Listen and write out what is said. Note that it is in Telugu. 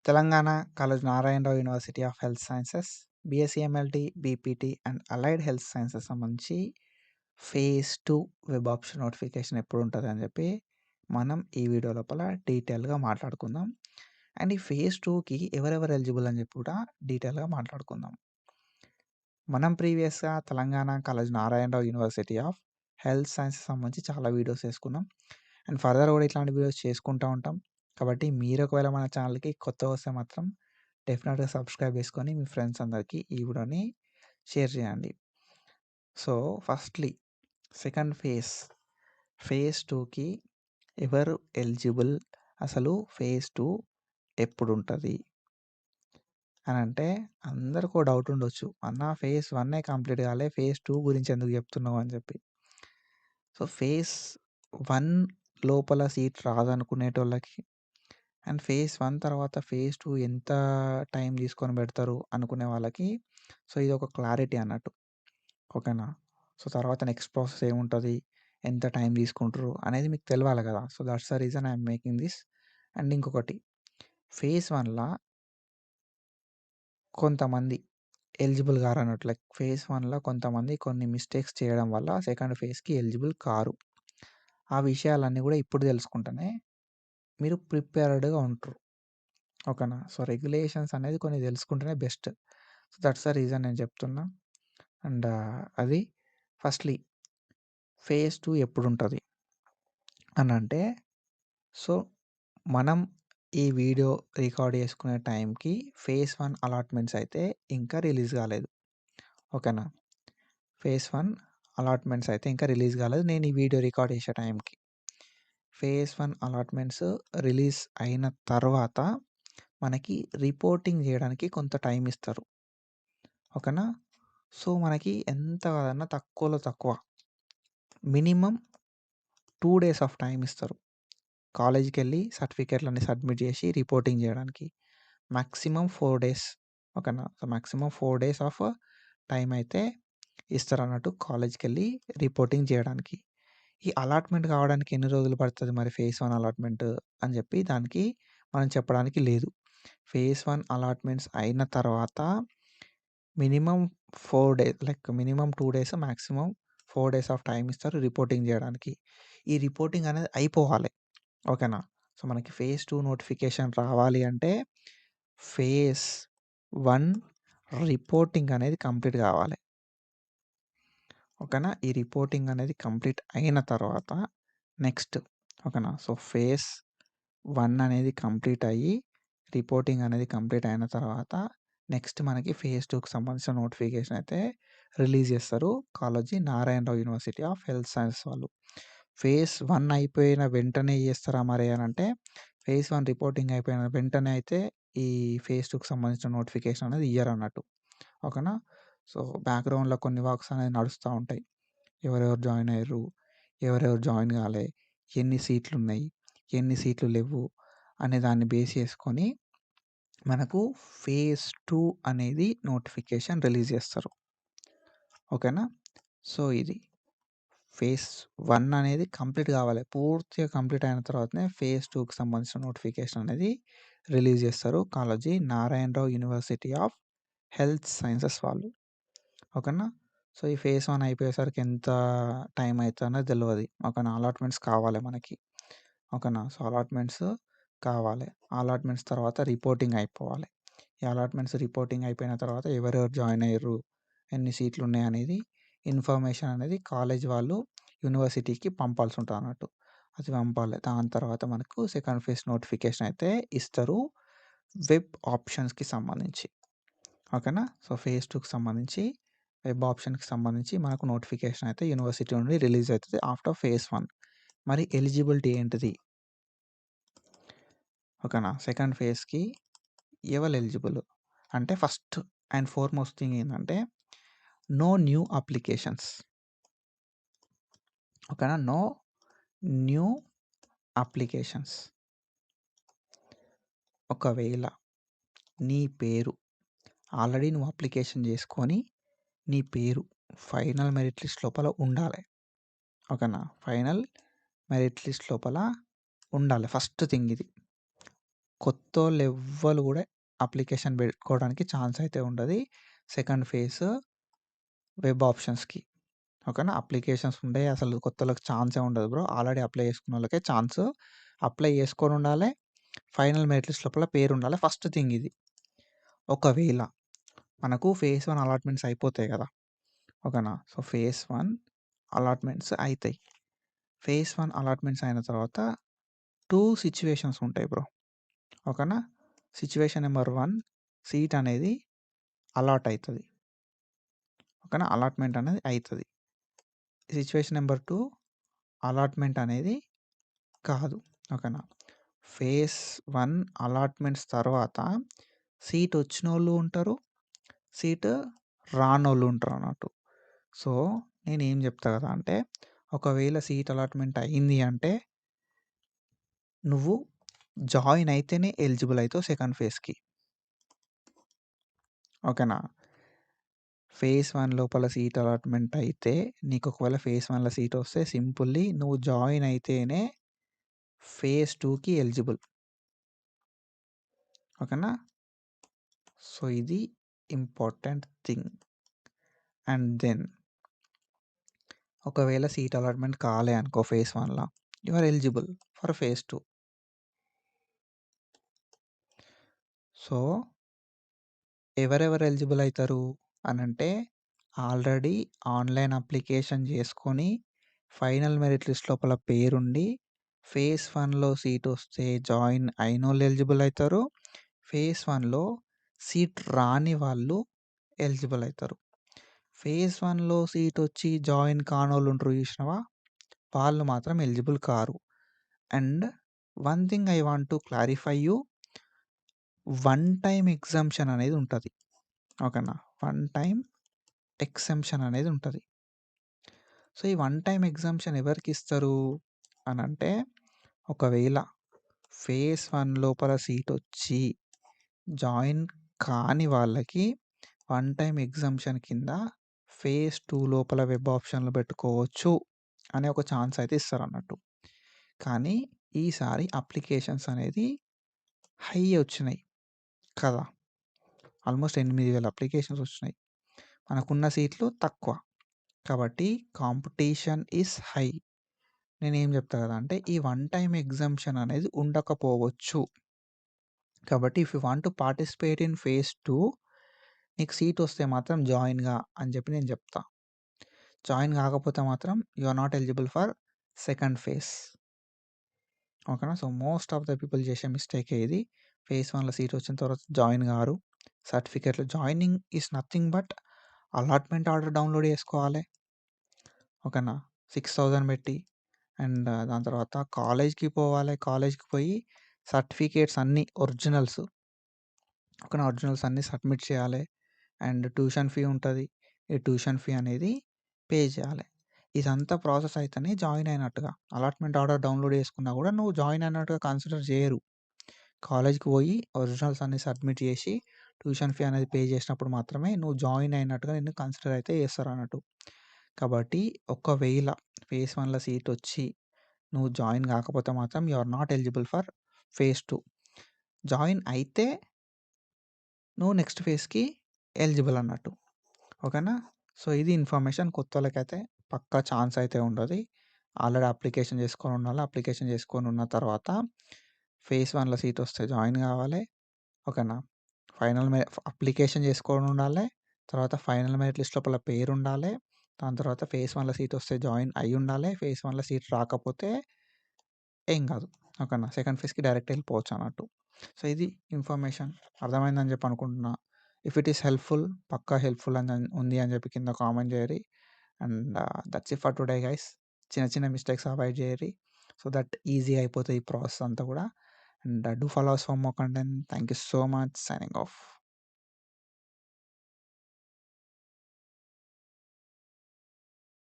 Telangana college Narayana Rao university of health sciences, BSc MLT, BPT and allied health sciences సంబంధించి ఫేజ్ 2 వెబ్ ఆప్షన్ నోటిఫికేషన్ ఎప్పుడుంటదని జెప్పి మనం ఈ వీడియో లోపల డీటెయిల్‌గా మాట్లాడుకుందాం. అండ్ ఈ ఫేజ్ 2కి ఎవరెవరు ఎలిజిబుల్ అని జెప్పి కూడా డీటెయిల్‌గా మాట్లాడుకుందాం. మనం ప్రీవియస్‌గా Telangana college Narayana Rao university of health sciences సంబంధించి చాలా వీడియోస్ చేసుకున్నాం. అండ్ ఫర్దర్ గూడా ఇట్లాంటి వీడియోస్ చేసుకుంటా ఉంటాం. కాబట్టి మీరు ఒకవేళ మన ఛానల్‌కి కొత్తగా వస్తే మాత్రం డెఫినెట్‌గా సబ్స్క్రైబ్ చేసుకొని మీ ఫ్రెండ్స్ అందరికీ ఈ వీడియోని షేర్ చేయండి. సో, ఫస్ట్‌లీ సెకండ్ ఫేజ్ 2కి ఎవరు ఎలిజిబుల్? అసలు ఫేజ్ 2 ఎప్పుడుంటది? అనంటే అందరికో డౌట్ ఉండొచ్చు. అన్న ఫేజ్ 1 కంప్లీట్ కాలే. ఫేజ్ 2 గురించి ఎందుకు చెప్తున్నావు అని చెప్పి. సో, ఫేజ్ 1 లోపల సీట్ రాదనుకునేటోళ్ళకి అండ్ ఫేజ్ 1 తర్వాత ఫేజ్ 2 ఎంత టైం తీసుకొని పెడతారు అనుకునే వాళ్ళకి సో, ఇదొక క్లారిటీ అన్నట్టు. ఓకేనా? సో, తర్వాత నెక్స్ట్ ప్రాసెస్ ఏముంటది? ఎంత టైం తీసుకుంటారు అనేది మీకు తెలవాలి కదా! So, that's the reason I am making this. And ఇంకొకటి ఫేజ్ 1ల కొంతమంది ఎలిజిబుల్ గారన్నట్టు. లైక్ ఫేజ్ 1ల కొంతమంది కొన్ని మిస్టేక్స్ చేయడం వల్ల సెకండ్ ఫేజ్‌కి ఎలిజిబుల్ కారు. ఆ విషయాలన్నీ గూడా ఇప్పుడు తెలుసుకుంటేనే మీరు ప్రిపేర్డ్‌గా ఉంటరు. ఓకేనా? సో, రెగ్యులేషన్స్ అనేది కొన్ని తెలుసుకుంటేనే best. So, that's the reason నేను చెప్తున్నా. అండ్ అది ఫస్ట్‌లీ ఫేజ్ 2 ఎప్పుడుంటది అనంటే, సో, మనం ఈ వీడియో రికార్డ్ చేసుకునే టైంకి ఫేజ్ 1 అలాట్‌మెంట్స్ అయితే ఇంకా రిలీజ్ కాలేదు. ఓకేనా? ఫేజ్ 1 అలాట్‌మెంట్స్ అయితే ఇంకా రిలీజ్ కాలేదు. నేను ఈ వీడియో రికార్డ్ చేసే టైంకి. ఫేజ్ 1 అలాట్‌మెంట్స్ రిలీజ్ అయిన తర్వాత మనకి రిపోర్టింగ్ జేయడానికి కొంత టైం ఇస్తారు. ఓకేనా? సో, మనకి ఎంత కాదన్నా తక్కువలో తక్కువ మినిమమ్ 2 డేస్ ఆఫ్ టైమ్ ఇస్తారు. కాలేజ్‌కెళ్ళి సర్టిఫికేట్‌లన్నీ సబ్మిట్ జేసి రిపోర్టింగ్ జేయడానికి. Maximum 4 days. ఓకేనా? So, maximum 4 days of time అయితే ఇస్తారన్నట్టు కాలేజ్‌కెళ్ళి రిపోర్టింగ్ జేయడానికి. ఈ అలాట్‌మెంట్ కావడానికి ఎన్ని రోజులు పడతది మరి ఫేజ్ 1 అలాట్‌మెంట్ అని జెప్పి దానికి మనం చెప్పడానికి లేదు. ఫేజ్ 1 అలాట్‌మెంట్స్ అయిన తర్వాత minimum 4 days like minimum 2 days maximum 4 days of time ఇస్తారు రిపోర్టింగ్ జేయడానికి. ఈ రిపోర్టింగ్ అనేది అయిపోవాలి. ఓకేనా? సో, మనకి ఫేజ్ 2 నోటిఫికేషన్ రావాలి అంటే ఫేజ్ 1 రిపోర్టింగ్ అనేది కంప్లీట్ గావాలి. ఓకేనా? ఈ రిపోర్టింగ్ అనేది కంప్లీట్ అయిన తర్వాత నెక్స్ట్ ఓకేనా? సో, ఫేజ్ 1 అనేది కంప్లీట్ అయ్యి, రిపోర్టింగ్ అనేది కంప్లీట్ అయిన తర్వాత నెక్స్ట్ మనకి ఫేజ్ 2కి సంబంధించిన నోటిఫికేషన్ అయితే రిలీజ్ చేస్తారు. College Narayana Rao university of health sciences వాళ్ళు. ఫేజ్ 1 అయిపోయిన వెంటనే చేస్తారా మరి అనంటే, ఫేజ్ 1 రిపోర్టింగ్ అయిపోయిన వెంటనే అయితే ఈ ఫేజ్ 2కి సంబంధించిన నోటిఫికేషన్ అనేది ఇయ్యరన్నట్టు. ఓకేనా? సో, బ్యాక్‌గ్రౌండ్‌లో కొన్ని వర్క్స్ అనేది నడుస్తా ఉంటాయి. ఎవరెవరు జాయిన్ అయ్యిర్రు? ఎవరెవరు జాయిన్ గాలే? ఎన్ని సీట్లున్నాయి? ఎన్ని సీట్లు లెవ్వు? అనే దాన్ని బేస్ చేసుకొని మనకు ఫేజ్ 2 అనేది నోటిఫికేషన్ రిలీజ్ చేస్తారు. ఓకేనా? సో, ఇది ఫేజ్ 1 అనేది కంప్లీట్ కావాలి. పూర్తిగా కంప్లీట్ అయిన తర్వాతనే ఫేజ్ 2కి సంబంధించిన నోటిఫికేషన్ అనేది రిలీజ్ చేస్తారు. College Narayana Rao university of health sciences వాళ్ళు. ఓకేనా? సో, ఈ ఫేజ్ 1 అయిపోయేసరికి ఎంత టైం అయితదన్నది తెలవది. ఓకేనా? అలాట్‌మెంట్స్ కావాలి మనకి. ఓకేనా? సో, అలాట్‌మెంట్స్ కావాలి. అలాట్‌మెంట్స్ తర్వాత రిపోర్టింగ్ అయిపోవాలి. ఈ అలాట్‌మెంట్స్ రిపోర్టింగ్ అయిపోయిన తర్వాత ఎవరెవరు జాయిన్ అయ్యిర్రు? ఎన్ని సీట్లున్నాయనేది ఇన్ఫర్మేషన్ అనేది కాలేజ్ వాళ్ళు యూనివర్సిటీకి పంపాల్సి ఉంటదన్నట్టు. అది పంపాలి. దాని తర్వాత మనకు సెకండ్ ఫేజ్ నోటిఫికేషన్ అయితే ఇస్తారు. వెబ్ ఆప్షన్స్‌కి సంబంధించి. ఓకేనా? సో, ఫేజ్ 2కి సంబంధించి వెబ్ ఆప్షన్‌కి సంబంధించి మనకు నోటిఫికేషన్ అయితే యూనివర్సిటీ నుండి రిలీజ్ అయితది ఆఫ్టర్ ఫేజ్ 1. మరి ఎలిజిబిలిటీ ఏంటిది? ఓకేనా? సెకండ్ ఫేజ్‌కి ఎవరు ఎలిజిబుల్? అంటే ఫస్ట్ అండ్ ఫార్‌మోస్ట్ థింగ్ ఏందంటే నో న్యూ అప్లికేషన్స్. ఓకేనా? No new applications. ఒకవేళ నీ పేరు ఆల్రెడీ నువ్వు అప్లికేషన్ చేసుకొని, నీ పేరు ఫైనల్ మెరిట్ లిస్ట్ లోపల ఉండాలి. ఓకేనా? ఫైనల్ మెరిట్ లిస్ట్ లోపల ఉండాలి. ఫస్ట్ థింగ్ ఇది. కొత్తోళ్ళెవ్వలు గూడా అప్లికేషన్ బెట్టుకోవడానికి ఛాన్స్ అయితే ఉండది. సెకండ్ ఫేజ్ వెబ్ ఆప్షన్స్‌కి. ఓకేనా. అప్లికేషన్స్ ఉండయి. అసలు కొత్తోళ్ళకి ఛాన్సే ఉండదు బ్రో. ఆల్రెడీ అప్లై చేసుకున్నోళ్ళకే ఛాన్స్. అప్లై చేసుకొనుండాలే. ఫైనల్ మెరిట్ లిస్ట్ లోపల పేరుండాలే. ఫస్ట్ థింగ్ ఇది. ఒకవేళ మనకు ఫేజ్ 1 అలాట్‌మెంట్స్ అయిపోతాయి గదా! ఓకేనా. సో, ఫేజ్ 1 అలాట్‌మెంట్స్ అయితాయి. ఫేజ్ 1 అలాట్‌మెంట్స్ అయిన తర్వాత 2 సిట్యుయేషన్స్ ఉంటాయి బ్రో. ఓకేనా. సిట్యుయేషన్ నంబర్ 1 సీట్ అనేది అలాట్ అయితది. ఓకేనా. అలాట్‌మెంట్ అనేది అయితది. సిట్యుయేషన్ నంబర్ 2 అలాట్‌మెంట్ అనేది కాదు. ఓకేనా. ఫేజ్ 1 అలాట్‌మెంట్స్ తర్వాత సీట్ వచ్చినోళ్ళు ఉంటారు. సీట్ రానోళ్ళు ఉంటారన్నట్టు. సో, నేనేం జెప్తా గదా! అంటే ఒకవేళ సీట్ అలాట్‌మెంట్ అయింది అంటే నువ్వు జాయిన్ అయితేనే ఎలిజిబుల్ అయితావు సెకండ్ ఫేజ్‌కి. ఓకేనా. ఫేజ్ 1 లోపల సీట్ అలాట్‌మెంట్ అయితే నీకు ఒకవేళ ఫేజ్ 1లో సీట్ వస్తే సింపుల్లీ నువ్వు జాయిన్ అయితేనే ఫేజ్ 2కి ఎలిజిబుల్. ఓకేనా. సో, ఇది ఇంపార్టెంట్ థింగ్. అండ్ దెన్ ఒకవేళ సీట్ అలాట్‌మెంట్ కాలే అనుకో ఫేజ్ 1ల you are eligible for phase 2. So, ఎవరెవరు ఎలిజిబుల్ అయితారు అనంటే ఆల్రెడీ ఆన్‌లైన్ అప్లికేషన్ చేసుకొని ఫైనల్ మెరిట్ లిస్ట్ లోపల పేరుండి ఫేజ్ 1లో సీట్ వస్తే జాయిన్ అయినోళ్ళు ఎలిజిబుల్ అయితారు. ఫేజ్ 1లో సీట్ రాని వాళ్ళు ఎలిజిబుల్ అయితారు. ఫేజ్ 1లో సీట్ వచ్చి జాయిన్ కానోళ్ళు ఉంటారు చూసినావా? వాళ్ళు మాత్రం eligible car. And one thing I want to clarify you, one time exemption అనేది ఉంటది. ఓకేనా. వన్ టైమ్ ఎక్సెంప్షన్ అనేది ఉంటది. సో, ఈ వన్ టైమ్ ఎగ్జామ్షన్ ఎవరికిస్తారు అనంటే ఒకవేళ ఫేజ్ 1 లోపల సీట్ వచ్చి జాయిన్ కాని వాళ్ళకి వన్ టైమ్ ఎగ్జామ్షన్ కింద ఫేజ్ 2 లోపల వెబ్ ఆప్షన్‌లు పెట్టుకోవచ్చు అనే ఒక ఛాన్స్ అయితే ఇస్తారన్నట్టు. కానీ ఈసారి అప్లికేషన్స్ అనేది హై వచ్చినాయి కదా! ఆల్మోస్ట్ 8,000 అప్లికేషన్స్ వచ్చినాయి. మనకున్న సీట్లు తక్కువ. కాబట్టి కాంపిటీషన్ ఈస్ హై. నేనేం చెప్తా కదా! అంటే ఈ వన్ టైమ్ ఎగ్జామ్షన్ అనేది ఉండకపోవచ్చు. కాబట్టి if you want to participate in phase 2 నీకు సీట్ వస్తే మాత్రం జాయిన్ గా అని చెప్పి నేను చెప్తా. జాయిన్ కాకపోతే మాత్రం you are not eligible for second phase. ఓకేనా. So, most of the people చేసే మిస్టేకే ఇది. ఫేజ్ 1లో సీట్ వచ్చిన తర్వాత జాయిన్ గారు. సర్టిఫికేట్‌లో joining is nothing but allotment order download చేసుకోవాలి. ఓకేనా. 6,000 పెట్టి అండ్ దాని తర్వాత కాలేజ్‌కి పోవాలి. కాలేజ్‌కి పోయి సర్టిఫికేట్స్ అన్నీ ఒరిజినల్స్ ఓకేనా. ఒరిజినల్స్ అన్నీ సబ్మిట్ చేయాలి. అండ్ ట్యూషన్ ఫీ ఉంటది. ఈ ట్యూషన్ ఫీ అనేది పే చేయాలి. ఇదంతా ప్రాసెస్ అయితేనే జాయిన్ అయినట్టుగా. అలాట్‌మెంట్ ఆర్డర్ డౌన్‌లోడ్ చేసుకున్నా కూడా నువ్వు జాయిన్ అయినట్టుగా కన్సిడర్ చేయరు. కాలేజ్‌కి పోయి ఒరిజినల్స్ అన్నీ సబ్మిట్ చేసి ట్యూషన్ ఫీ అనేది పే చేసినప్పుడు మాత్రమే నువ్వు జాయిన్ అయినట్టుగా నిన్ను కన్సిడర్ అయితే చేస్తారన్నట్టు. కాబట్టి ఒకవేళ ఫేజ్ 1లో సీట్ వచ్చి నువ్వు జాయిన్ కాకపోతే మాత్రం you are not eligible for phase 2. Join అయితే నువ్వు నెక్స్ట్ ఫేజ్‌కి ఎలిజిబుల్ అన్నట్టు. ఓకేనా. సో, ఇది ఇన్ఫర్మేషన్ కొత్తోళ్ళకైతే పక్కా ఛాన్స్ అయితే ఉంటది. ఆల్రెడీ అప్లికేషన్ చేసుకొని ఉండాలి. అప్లికేషన్ చేసుకొని ఉన్న తర్వాత ఫేజ్ 1లో సీట్ వస్తే జాయిన్ కావాలి. ఓకేనా. ఫైనల్ అప్లికేషన్ చేసుకొని ఉండాలి. తర్వాత ఫైనల్ మెరిట్ లిస్ట్ లోపల పేరుండాలి. దాని తర్వాత ఫేజ్ 1లో సీట్ వస్తే జాయిన్ అయ్యుండాలి. ఫేజ్ 1లో సీట్ రాకపోతే ఏం కాదు. ఓకేనా. సెకండ్ ఫేజ్‌కి డైరెక్ట్ ఎళ్ళిపోవచ్చు అన్నట్టు. సో, ఇది ఇన్ఫర్మేషన్ అర్థమైందని చెప్పి అనుకుంటున్నా. ఇఫ్ ఇట్ ఈస్ హెల్ప్‌ఫుల్ పక్కా హెల్ప్‌ఫుల్ అని ఉంది అని చెప్పి కింద కామెంట్ చేయరి. And that's it for today guys. చిన్న చిన్న మిస్టేక్స్ అవాయిడ్ చేయరి. సో దట్ ఈజీ అయిపోతది ఈ ప్రాసెస్ అంతా కూడా. And do follow us for more content. Thank you so much. Signing of.